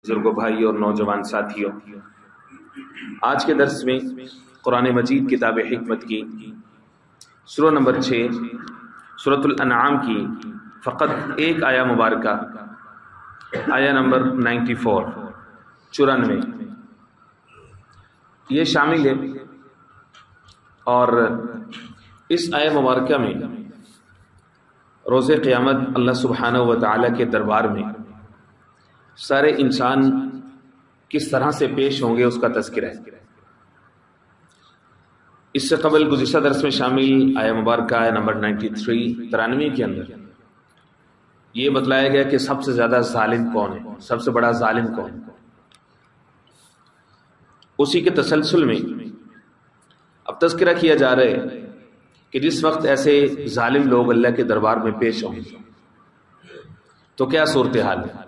بزرگوں، بھائی اور نوجوان ساتھیوں، آج کے درس میں قرآن مجید کتاب حکمت کی سورہ نمبر 6 سورۃ الانعام کی فقط ایک آیہ مبارکہ، آیہ نمبر 94 یہ شامل ہے، اور اس آیہ مبارکہ میں روز قیامت اللہ سبحانہ و تعالیٰ کے دربار میں سارے انسان کس طرح سے پیش ہوں گے اس کا تذکرہ ہے۔ اس سے قبل گزشتہ درس میں شامل آیہ مبارکہ آیہ نمبر 93 کے اندر یہ بتلایا گیا کہ سب سے زیادہ ظالم کون ہے، سب سے بڑا ظالم کون ہے۔ اسی کے تسلسل میں اب تذکرہ کیا جا رہا ہے کہ جس وقت ایسے ظالم لوگ اللہ کے دربار میں پیش ہوں گے تو کیا صورتحال ہے۔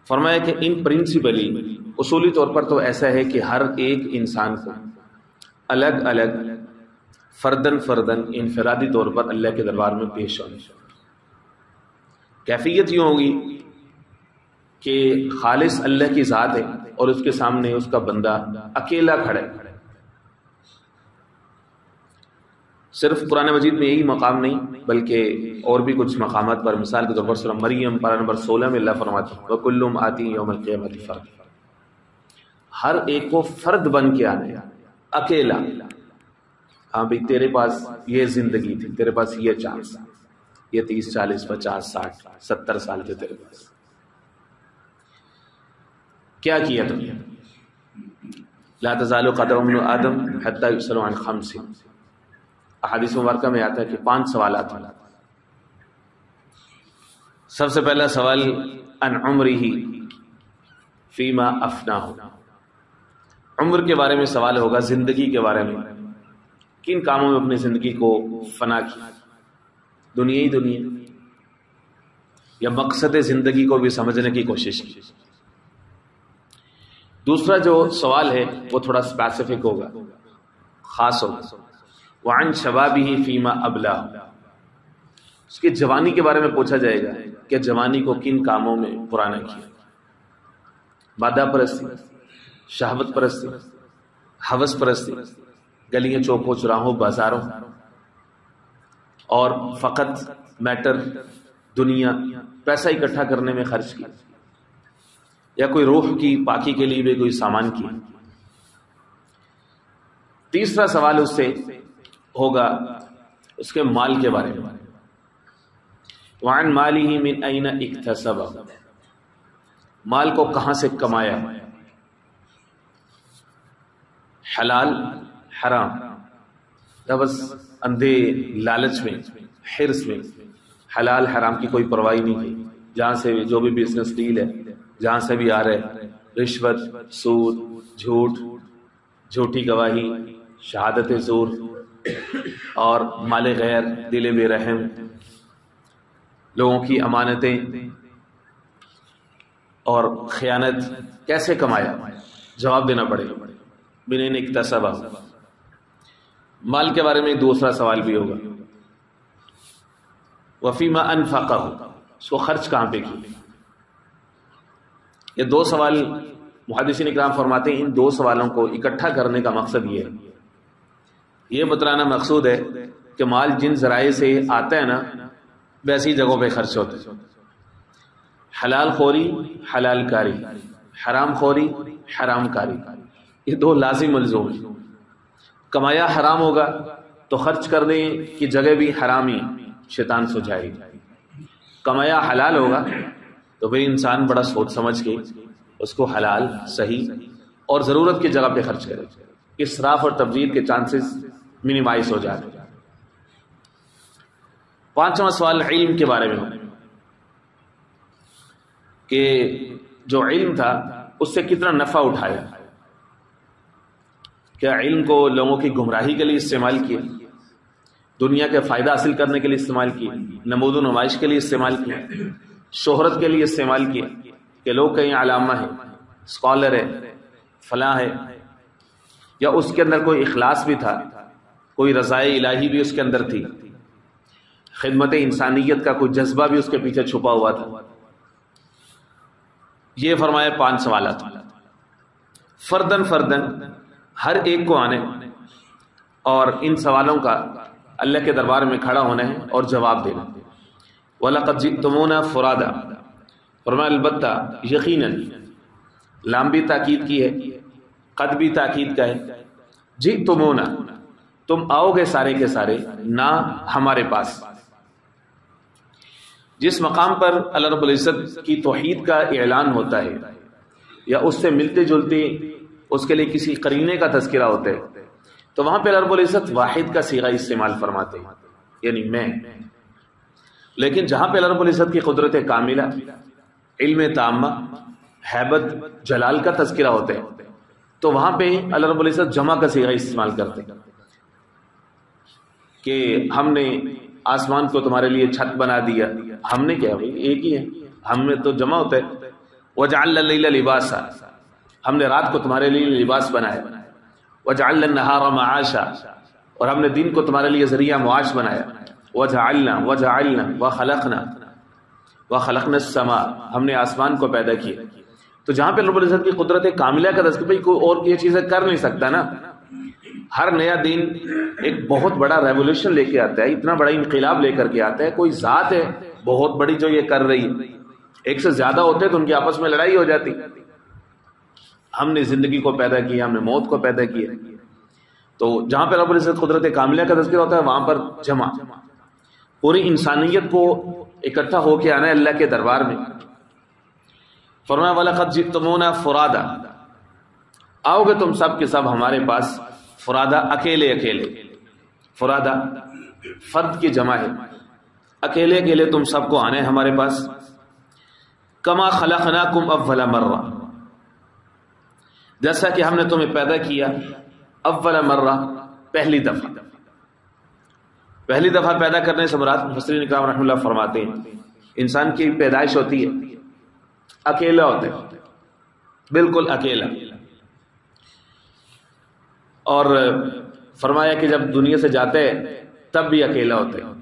فرمایا کہ ان پرنسپلی اصولی طور پر تو ایسا ہے کہ ہر ایک انسان کو الگ الگ فردن انفرادی طور پر اللہ کے دربار میں پیش ہونے۔ کیفیت یہ ہوگی کہ خالص اللہ کی ذات ہے اور اس کے سامنے اس کا بندہ اکیلا کھڑا ہے۔ صرف قرآن مجید میں یہی مقام نہیں بلکہ اور بھی کچھ مقامات پر، مثال کے طور پر سورہ مریم پارہ نمبر 16 میں اللہ فرماتے ہیں وَكُلُّمْ آتِي يَوْمَ الْقِيَامَةِ فَرْدًا، ہر ایک کو فرد بن کے آنا ہے، اکیلا۔ ہاں بھئی تیرے پاس یہ زندگی تھی، تیرے پاس یہ چانس، یہ 30 40 50 60 70 سال تھے تیرے پاس، کیا کیا تم نے؟ لا تزال قدم ابن آدم حتى يسأل عن 5، احادیث مبارکہ میں آتا ہے کہ 5 سوالات ہیں۔ سب سے پہلا سوال عن عمرہ فیما افناہ، عمر کے بارے میں سوال ہوگا، زندگی کے بارے میں، کن کاموں میں اپنی زندگی کو فنا کیا، دنیا یا مقصد زندگی کو بھی سمجھنے کی کوشش کی۔ دوسرا جو سوال ہے وہ تھوڑا اسپیسیفک ہوگا، خاص ہوگا، وعن شبابہ فیما ابلاہ، اس کی جوانی کے بارے میں پوچھا جائے گا کہ جوانی کو کن کاموں میں پرانا کیا، مادہ پرستی، شہوت پرستی، ہوس پرستی، گلیاں چوکوں چراہوں بازاروں، اور فقط میٹر دنیا پیسہ اکٹھا کرنے میں خرچ کیا، یا کوئی روح کی پاکی کے لیے بھی کوئی سامان کیا۔ تیسرا سوال اس سے ہوگا اس کے مال کے بارے میں، وعن مالہ من این اکتسب، مال کو کہاں سے کمایا، حلال حرام، یا بس اندھے لالچ میں، حرص میں حلال حرام کی کوئی پرواہ نہیں کی، جہاں سے بھی جو بھی بزنس ڈیل ہے جہاں سے بھی آ رہے، رشوت، سود، جھوٹ، جھوٹی گواہی، شہادت زور اور مال غیر، دل بے رحم، لوگوں کی امانتیں اور خیانت کیسے کمایا، جواب دینا پڑے گا۔ منین اکتسبہ، مال کے بارے میں دوسرا سوال بھی ہوگا، وفیما انفقہ، اس کو خرچ کہاں پہ کی۔ یہ 2 سوال محدثین اکرام فرماتے ہیں، ان 2 سوالوں کو اکٹھا کرنے کا مقصد یہ ہے، یہ بتلانا مقصود ہے کہ مال جن ذرائع سے آتا ہے نا ویسی جگہوں پہ خرچ ہوتا ہے۔ حلال خوری، حلال کاری، حرام خوری، حرام کاری، یہ 2 لازم ملزوم ہیں۔ کمایا حرام ہوگا تو خرچ کرنے کی جگہ بھی حرامی شیطان سجائے گا، کمایا حلال ہوگا تو پھر انسان بڑا سوچ سمجھ کے اس کو حلال، صحیح اور ضرورت کی جگہ پہ خرچ کرے، اسراف اور تبذیر کے چانسز منیمائز ہو جاتے۔ 5واں سوال علم کے بارے میں، کہ جو علم تھا اس سے کتنا نفع اٹھایا، کیا علم کو لوگوں کی گمراہی کے لیے استعمال کیا، دنیا کے فائدہ حاصل کرنے کے لیے استعمال کیا، نمود و نمائش کے لیے استعمال کیا، شہرت کے لیے استعمال کیا کہ لوگ کہیں علامہ ہے، اسکالر ہے، فلاں ہے، یا اس کے اندر کوئی اخلاص بھی تھا، کوئی رضائے الہی بھی اس کے اندر تھی، خدمت انسانیت کا کوئی جذبہ بھی اس کے پیچھے چھپا ہوا تھا۔ یہ فرمایا 5 سوالات فردن فردن ہر ایک کو آنے اور ان سوالوں کا اللہ کے دربار میں کھڑا ہونا ہے اور جواب دینا. وَلَقَدْ جِئْتُمُونَا فُرَادًا فرمایا البتہ یقیناً، لام بھی تاکید کی ہے، قد بھی تاکید کا ہے. جِئْتُمُونَا تم آؤ گے سارے کے سارے، نہ ہمارے پاس. جس مقام پر اللہ رب العزت کی توحید کا اعلان ہوتا ہے یا اس سے ملتے جلتے اس کے لیے کسی قرینے کا تذکرہ ہوتا ہے تو وہاں پہ اللہ رب العزت واحد کا صیغہ استعمال فرماتے ہیں، یعنی میں. لیکن جہاں پہ اللہ رب العزت کی قدرت کاملہ، علم تامہ، ہیبت، جلال کا تذکرہ ہوتا ہے تو وہاں پہ اللہ رب العزت جمع کا صیغہ استعمال کرتے ہیں کہ ہم نے آسمان کو تمہارے لیے چھت بنا دیا. ہم نے کیا بھائی، ایک ہی ہے، ہم میں تو جمع ہوتا ہے. وَجَعَلْنَا اللَّيْلَ لِبَاسًا ہم نے رات کو تمہارے لیے لباس بنایا. وَجَعَلْنَا النَّهَارَ مَعَاشًا اور ہم نے دن کو تمہارے لیے ذریعہ معاش بنایا. وَجَعَلْنَا وَخَلَقْنَا السَّمَاءَ ہم نے آسمان کو پیدا کیا. تو جہاں پہ رب العزت کی قدرت کاملہ کا تذکرہ، بھائی کوئی اور یہ چیزیں کر نہیں سکتا نا. ہر نیا دن ایک بہت بڑا ریولیوشن لے کے آتا ہے، اتنا بڑا انقلاب لے کر کے آتا ہے. کوئی ذات ہے بہت بڑی جو یہ کر رہی ہے، ایک سے زیادہ ہوتے تو ان کی آپس میں لڑائی ہو جاتی. ہم نے زندگی کو پیدا کیا، ہم نے موت کو پیدا کیا. تو جہاں پہ رب العزت قدرت کاملہ کا تذکرہ ہوتا ہے وہاں پر جمع، پوری انسانیت کو اکٹھا ہو کے آنا ہے اللہ کے دربار میں. فرمایا وَلَقَدْ جِئْتُمُونَا فُرَادًا آؤ گے تم سب کے سب ہمارے پاس فرادا، اکیلے اکیلے. فرادا فرد کی جمع ہے، اکیلے اکیلے تم سب کو آنے ہمارے پاس. کما خلقناکم اول مرہ جیسا کہ ہم نے تمہیں پیدا کیا اول مرہ پہلی دفعہ. پہلی دفعہ پیدا کرنے سے مراد مفسرین اکرام رحمۃ اللہ فرماتے ہیں انسان کی پیدائش ہوتی ہے اکیلا ہوتا ہے، بالکل اکیلا. اور فرمایا کہ جب دنیا سے جاتے ہیں تب بھی اکیلا ہوتے ہیں.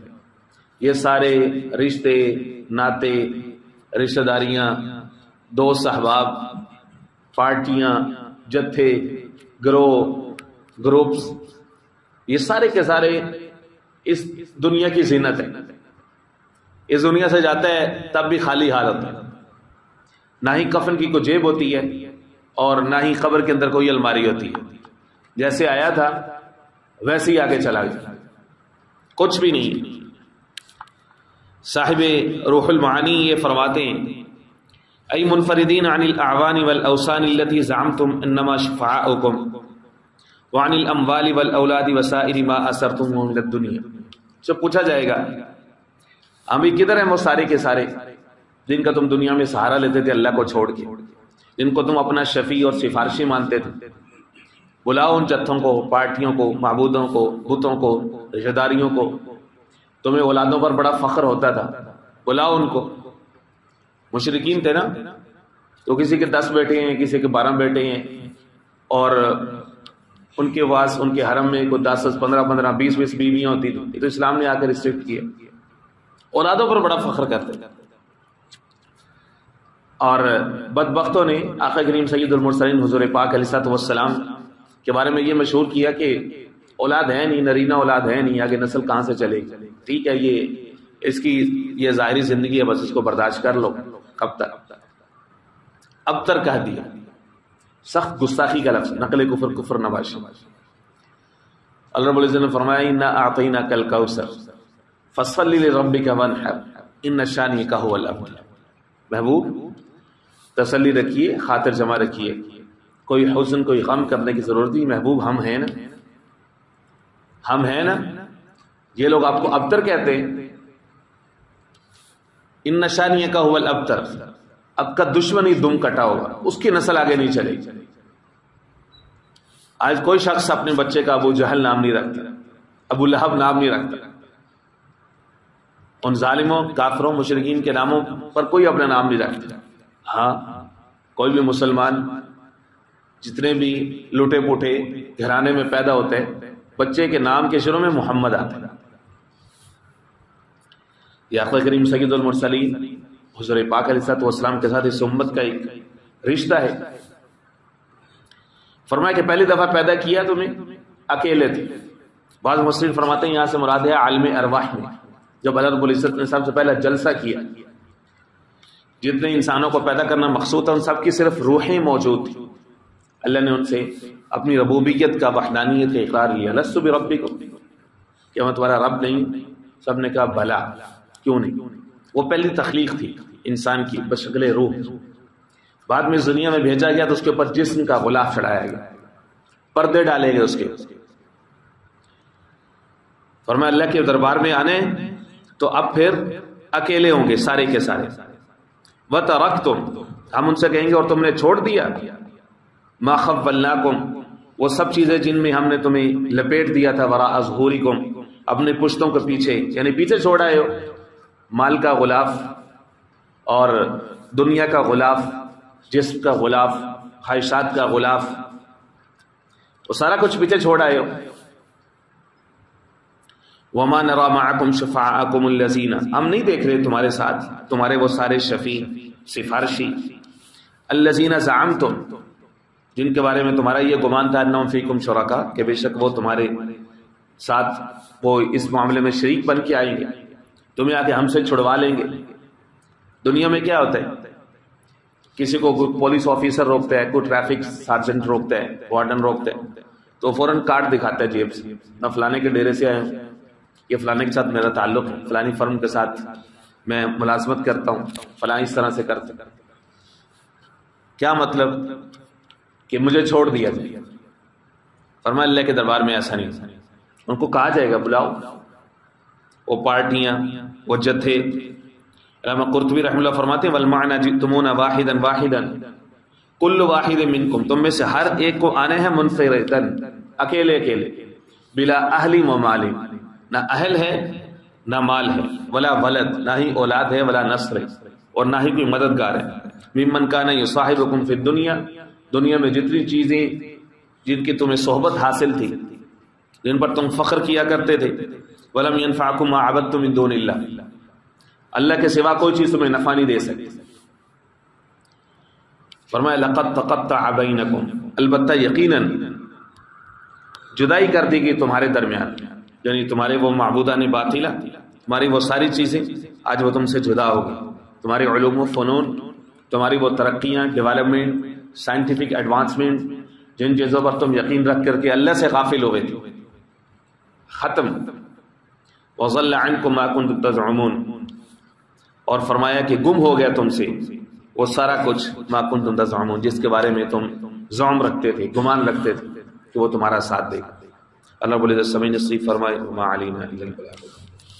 یہ سارے رشتے ناتے، رشتہ داریاں، دوست احباب، پارٹیاں، جتھے، گروہ، گروپس، یہ سارے کے سارے اس دنیا کی زینت ہے. اس دنیا سے جاتا ہے تب بھی خالی حال ہوتا ہے، نہ ہی کفن کی کوئی جیب ہوتی ہے اور نہ ہی قبر کے اندر کوئی الماری ہوتی ہے. جیسے آیا تھا ویسے ہی آگے چلا گیا، کچھ بھی نہیں. صاحب روح المعانی یہ فرماتے ہیں ای منفردین عن الاعوان والاوسان التي زعمتم انما شفعاؤکم وعن الاموال والاولاد وسائر ما اثرتم من الدنیا. جب پوچھا جائے گا ہم بھی کدھر ہیں وہ سارے کے سارے جن کا تم دنیا میں سہارا لیتے تھے اللہ کو چھوڑ کے، جن کو تم اپنا شفیع اور سفارشی مانتے تھے. بلاؤ ان جتھوں کو، پارٹیوں کو، معبودوں کو، بتوں کو، رشتہ داریوں کو. تمہیں اولادوں پر بڑا فخر ہوتا تھا، بلاؤ ان کو. مشرکین تھے نا، تو کسی کے 10 بیٹے ہیں، کسی کے 12 بیٹے ہیں، اور ان کے پاس ان کے حرم میں کوئی 10 15 15 20 20 بیویاں ہوتی تھی. یہ تو اسلام نے آ کر ریسٹرکٹ کیا. اولادوں پر بڑا فخر کرتے تھے. اور بدبختوں نے آقا کریم سید المرسلین حضور پاک علیہ الصلوۃ والسلام کے بارے میں یہ مشہور کیا کہ اولاد ہے نہیں، نرینہ اولاد ہے نہیں، آگے نسل کہاں سے چلے گی. ٹھیک ہے، یہ اس کی یہ ظاہری زندگی ہے، بس اس کو برداشت کر لو. کب تک؟ اب تر کہہ دیا، سخت گستاخی کا لفظ، نقل کفر کفر نباشی. اللہ رب العزت نے فرمایا انا اعطیناک الکوثر فصل لربک وانحر ان شانئک هو الابتر. محبوب تسلی رکھیے، خاطر جمع رکھیے، کوئی حزن کوئی غم کرنے کی ضرورت نہیں. محبوب ہم ہیں نا، ہم ہیں نا. یہ لوگ آپ کو ابتر کہتے ہیں. ان شانئک هو الابتر، اب کا دشمن ہی دم کٹا ہوگا، اس کی نسل آگے نہیں چلے گی. آج کوئی شخص اپنے بچے کا ابو جہل نام نہیں رکھتا، ابو لہب نام نہیں رکھتا. ان ظالموں، کافروں، مشرکین کے ناموں پر کوئی اپنا نام نہیں رکھتا. ہاں، کوئی بھی مسلمان جتنے بھی لوٹے پوٹے گھرانے میں پیدا ہوتے ہیں، بچے کے نام کے شروع میں محمد آتا ہے. یہ آقا کریم سید المرسلین حضور پاک علیہ الصلوۃ والسلام کے ساتھ اس امت کا ایک رشتہ ہے. فرمایا کہ پہلی دفعہ پیدا کیا تمہیں اکیلے تھے. بعض مفسرین فرماتے ہیں یہاں سے مراد ہے عالم ارواح میں، جب اللہ رب العزت نے سب سے پہلا جلسہ کیا، جتنے انسانوں کو پیدا کرنا مقصود تھا ان سب کی صرف روحیں موجود تھی. اللہ نے ان سے اپنی ربوبیت کا، وحدانیت کا اقرار لیا. لست بربکم، کیا میں تمہارا رب نہیں؟ سب نے کہا بھلا، کیوں نہیں. وہ پہلی تخلیق تھی انسان کی بشکل روح. بعد میں اس دنیا میں بھیجا گیا تو اس کے اوپر جسم کا غلاف چڑھایا گیا، پردے ڈالے گئے اس کے. فرمایا اللہ کے دربار میں آنے تو اب پھر اکیلے ہوں گے سارے کے سارے. وَتَرَكْتُمْ، ہم ان سے کہیں گے اور تم نے چھوڑ دیا، مَا خَوَّلْنَاكُمْ، وہ سب چیزیں جن میں ہم نے تمہیں لپیٹ دیا تھا، وَرَاءَ ظُهُورِكُمْ، اپنے پشتوں کے پیچھے، یعنی پیچھے چھوڑ آئے ہو. مال کا غلاف اور دنیا کا غلاف، جسم کا غلاف، خواہشات کا غلاف، وہ سارا کچھ پیچھے چھوڑ آئے ہو. وَمَا نَرَى مَعَكُمْ شُفَعَاءَكُمُ الَّذِينَ، ہم نہیں دیکھ رہے تمہارے ساتھ تمہارے وہ سارے شفیع، سفارشی، الَّذِينَ زَعَمْتُمْ، جن کے بارے میں تمہارا یہ گمان تھا انہم فیکم شرکا، کہ بے شک وہ تمہارے ساتھ وہ اس معاملے میں شریک بن کے آئیں گے، تمہیں آ کے ہم سے چھڑوا لیں گے. دنیا میں کیا ہوتا ہے، کسی کو پولیس آفیسر روکتا ہے، کوئی ٹریفک سارجنٹ روکتا ہے، وارڈن روکتا ہے، تو فوراً کارڈ دکھاتا ہے جیب سے، میں فلانے کے ڈیرے سے آیا ہوں، یہ فلانے کے ساتھ میرا تعلق ہے، فلانی فرم کے ساتھ میں ملازمت کرتا ہوں، فلاں اس طرح سے کرتا ہوں. کیا مطلب کہ مجھے چھوڑ دیا جائے. فرمایا اللہ کے دربار میں ایسا نہیں. ان کو کہا جائے گا بلاؤ. وہ پارٹیاں، وہ جتھے، علامہ قرطبی رحمہ اللہ فرماتے ہیں والمعنی جئتمون واحدا واحدا کل واحد منکم، تم میں سے ہر ایک کو آنے ہیں منفردن، اکیلے اکیلے، بلا اہل و مال، نہ اہل ہے نہ مال ہے، ولا ولد، نہ ہی اولاد ہے، ولا نصر ہے، اور نہ ہی کوئی مددگار ہے. ممن کان یصاحبکم فی الدنیا، دنیا میں جتنی چیزیں جن کی تمہیں صحبت حاصل تھی، جن پر تم فخر کیا کرتے تھے، ولم ينفعکم ما عبدتم من دون اللہ، اللہ کے سوا کوئی چیز تمہیں نفع نہیں دے سکتی. فرمایا لقد تقطع بینکم، البتہ یقیناً جدائی کر دی گئی تمہارے درمیان، یعنی تمہارے وہ معبودان باطلہ، تمہاری وہ ساری چیزیں آج وہ تم سے جدا ہوگی. تمہارے علوم و فنون، تمہاری وہ ترقیاں، ڈیولپمنٹ، سائنٹیفک ایڈوانسمنٹ، جن چیزوں پر تم یقین رکھ کر کے اللہ سے غافل ہو گئے تھے، ختم. وَضَلَّ عَنْكُمْ مَا كُنْتُمْ تَزْعُمُونَ، اور فرمایا کہ گم ہو گیا تم سے وہ سارا کچھ، ما کنتم تزعمون، جس کے بارے میں تم زعم رکھتے تھے، گمان رکھتے تھے کہ وہ تمہارا ساتھ دے گا. اللہ رب العزت سمجھ نصیب فرمائے. وما علینا الا البلاغ.